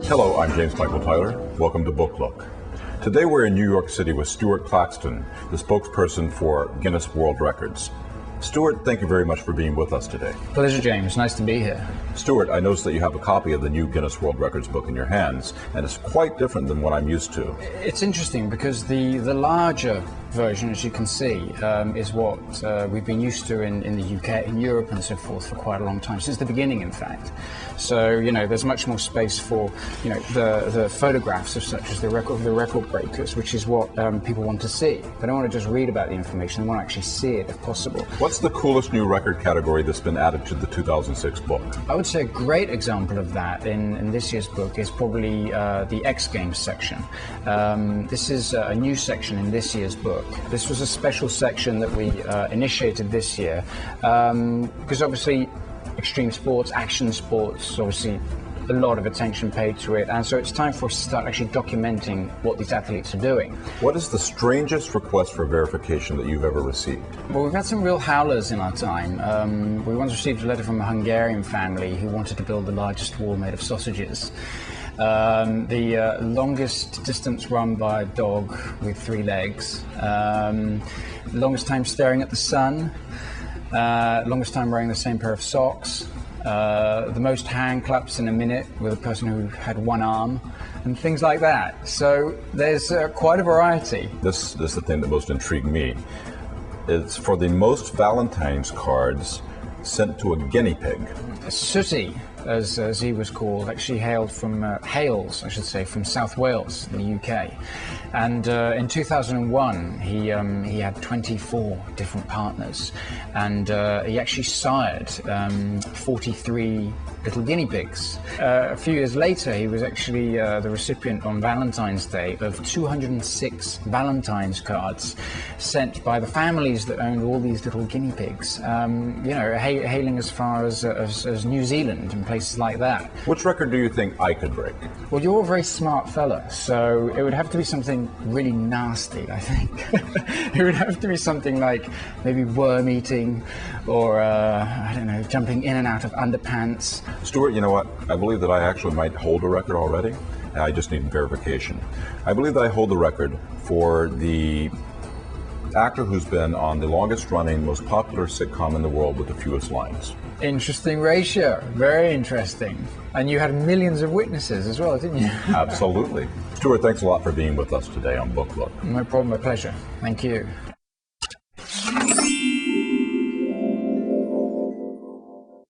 Hello, I'm James Michael Tyler. Welcome to Book Look. Today we're in New York City with Stuart Claxton, the spokesperson for Guinness World Records. Stuart, thank you very much for being with us today. Pleasure, James. Nice to be here. Stuart, I noticed that you have a copy of the new Guinness World Records book in your hands, and it's quite different than what I'm used to. It's interesting because the larger version, as you can see, is what we've been used to in the UK, in Europe and so forth for quite a long time, since the beginning, in fact. So, there's much more space for, the photographs of such as the record breakers, which is what people want to see. They don't want to just read about the information, they want to actually see it if possible. What's the coolest new record category that's been added to the 2006 book? I would say a great example of that in this year's book is probably the X Games section. This is a new section in this year's book. This was a special section that we initiated this year because obviously extreme sports, action sports, obviously a lot of attention paid to it, and so it's time for us to start actually documenting what these athletes are doing. What is the strangest request for verification that you've ever received? Well, we've had some real howlers in our time. We once received a letter from a Hungarian family who wanted to build the largest wall made of sausages. The longest distance run by a dog with 3 legs, longest time staring at the sun, longest time wearing the same pair of socks, the most hand claps in a minute with a person who had 1 arm, and things like that. So there's quite a variety. This is the thing that most intrigued me. It's for the most Valentine's cards sent to a guinea pig. Sooty, as he was called, actually hails, I should say, from South Wales in the UK. And in 2001, he had 24 different partners, and he actually sired 43 little guinea pigs. A few years later, he was actually the recipient on Valentine's Day of 206 Valentine's cards sent by the families that owned all these little guinea pigs, hailing as far as New Zealand and places like that. Which record do you think I could break? Well, you're a very smart fella, so it would have to be something really nasty, I think. It would have to be something like maybe worm eating or, I don't know, jumping in and out of underpants. Stuart, you know what? I believe that I actually might hold a record already. I just need verification. I believe that I hold the record for the actor who's been on the longest running, most popular sitcom in the world with the fewest lines. Interesting ratio. Very interesting. And you had millions of witnesses as well, didn't you? Absolutely. Stuart, thanks a lot for being with us today on Book Look. No problem, my pleasure. Thank you.